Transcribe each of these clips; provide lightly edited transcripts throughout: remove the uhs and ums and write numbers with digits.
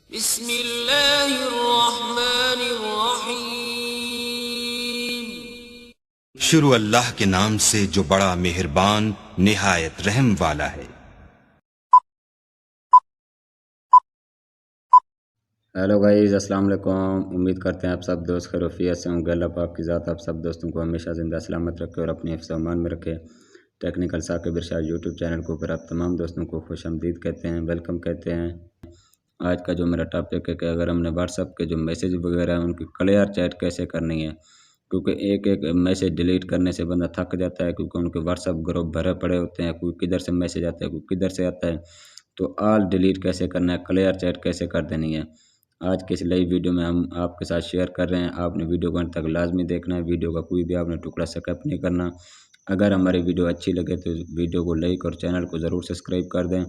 बिस्मिल्लाहिर्रहमानिर्रहीम। शुरू अल्लाह के नाम से जो बड़ा मेहरबान निहायत रहम वाला है। हेलो गाइस, अस्सलाम वालेकुम। उम्मीद करते हैं आप सब दोस्त खैरियत से होंगे। अल्लाह पाक की ज़ात आप सब दोस्तों को हमेशा ज़िंदा सलामत रखे और अपने हिफ्ज़ अमान में रखे। टेक्निकल साकिब इरशाद यूट्यूब चैनल के ऊपर आप तमाम दोस्तों को खुशामदीद कहते हैं, वेलकम कहते हैं। आज का जो मेरा टॉपिक है कि अगर हमने व्हाट्सअप के जो मैसेज वगैरह हैं उनकी क्लियर चैट कैसे करनी है, क्योंकि एक एक मैसेज डिलीट करने से बंदा थक जाता है, क्योंकि उनके व्हाट्सअप ग्रुप भरे पड़े होते हैं। कोई किधर से मैसेज आता है, कोई किधर से आता है। तो ऑल डिलीट कैसे करना है, क्लियर चैट कैसे कर देनी है, आज की इस नई वीडियो में हम आपके साथ शेयर कर रहे हैं। आपने वीडियो को अंत तक लाजमी देखना है। वीडियो का कोई भी आपने टुकड़ा स्किप नहीं करना। अगर हमारी वीडियो अच्छी लगे तो वीडियो को लाइक और चैनल को ज़रूर सब्सक्राइब कर दें,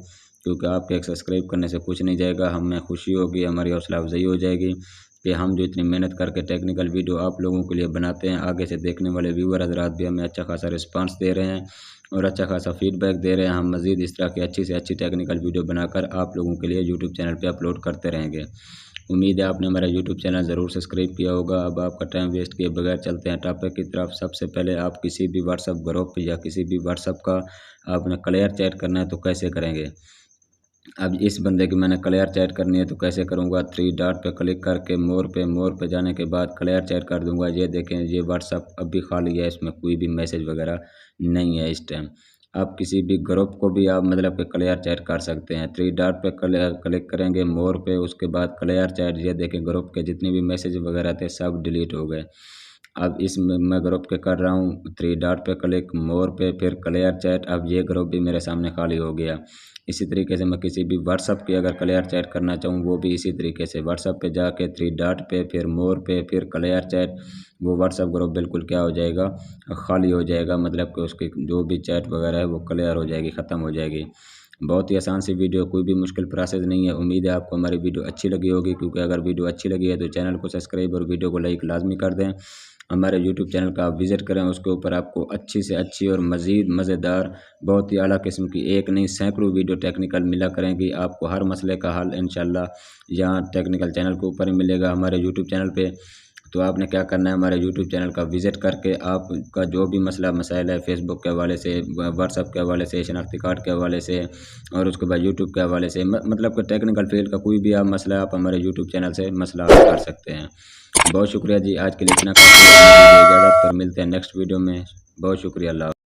क्योंकि आपके एक सब्सक्राइब करने से कुछ नहीं जाएगा, हमें खुशी होगी, हमारी हौसला अफजाई हो जाएगी कि हम जो इतनी मेहनत करके टेक्निकल वीडियो आप लोगों के लिए बनाते हैं, आगे से देखने वाले व्यूअर हजरात भी हमें अच्छा खासा रिस्पांस दे रहे हैं और अच्छा खासा फीडबैक दे रहे हैं। हम मज़ीद इस तरह की अच्छी से अच्छी टेक्निकल वीडियो बनाकर आप लोगों के लिए यूट्यूब चैनल पर अपलोड करते रहेंगे। उम्मीद है आपने हमारा यूट्यूब चैनल ज़रूर सब्सक्राइब किया होगा। अब आपका टाइम वेस्ट किए बगैर चलते हैं टॉपिक की तरफ। सबसे पहले आप किसी भी व्हाट्सअप ग्रुप या किसी भी व्हाट्सअप का आपने क्लियर चैट करना है तो कैसे करेंगे। अब इस बंदे की मैंने क्लियर चैट करनी है तो कैसे करूँगा, 3 डॉट पे क्लिक करके मोर पे जाने के बाद क्लियर चैट कर दूँगा। ये देखें, ये व्हाट्सअप अभी खाली है, इसमें कोई भी मैसेज वगैरह नहीं है इस टाइम। आप किसी भी ग्रुप को भी आप मतलब कि क्लियर चैट कर सकते हैं। 3 डॉट पे क्लिक करेंगे मोर पे, उसके बाद क्लियर चैट। ये देखें, ग्रुप के जितने भी मैसेज वगैरह थे सब डिलीट हो गए। अब इसमें मैं ग्रुप के कर रहा हूँ, 3 डॉट पे क्लिक मोर पे, फिर क्लियर चैट। अब ये ग्रुप भी मेरे सामने खाली हो गया। इसी तरीके से मैं किसी भी व्हाट्सअप की अगर क्लियर चैट करना चाहूँ, वो भी इसी तरीके से व्हाट्सअप पे जाके 3 डॉट पे, फिर मोर पे, फिर क्लियर चैट। वो व्हाट्सअप ग्रुप बिल्कुल क्या हो जाएगा, खाली हो जाएगा। मतलब कि उसकी जो भी चैट वगैरह है वो क्लियर हो जाएगी, ख़त्म हो जाएगी। बहुत ही आसान सी वीडियो, कोई भी मुश्किल प्रोसेस नहीं है। उम्मीद है आपको हमारी वीडियो अच्छी लगी होगी, क्योंकि अगर वीडियो अच्छी लगी है तो चैनल को सब्सक्राइब और वीडियो को लाइक लाजमी कर दें। हमारे यूट्यूब चैनल का आप विज़िट करें, उसके ऊपर आपको अच्छी से अच्छी और मज़ीद मज़ेदार बहुत ही आला किस्म की एक नहीं सैकड़ों वीडियो टेक्निकल मिला करेंगी। आपको हर मसले का हल इंशाल्लाह यहाँ टेक्निकल चैनल के ऊपर ही मिलेगा, हमारे यूट्यूब चैनल पे। तो आपने क्या करना है, हमारे यूट्यूब चैनल का विज़िट करके आपका जो भी मसला मसाइल है, फेसबुक के हवाले से, व्हाट्सअप के हवाले से, शनाख्ती कार्ड के हवाले से और उसके बाद यूट्यूब के हवाले से, मतलब कि टेक्निकल फील्ड का कोई भी आप मसला आप हमारे यूट्यूब चैनल से मसला हल कर सकते हैं। बहुत शुक्रिया जी, आज के लिए इतना काफ़ी। इजाज़त, फिर मिलते हैं नेक्स्ट वीडियो में। बहुत शुक्रिया। अल्लाह।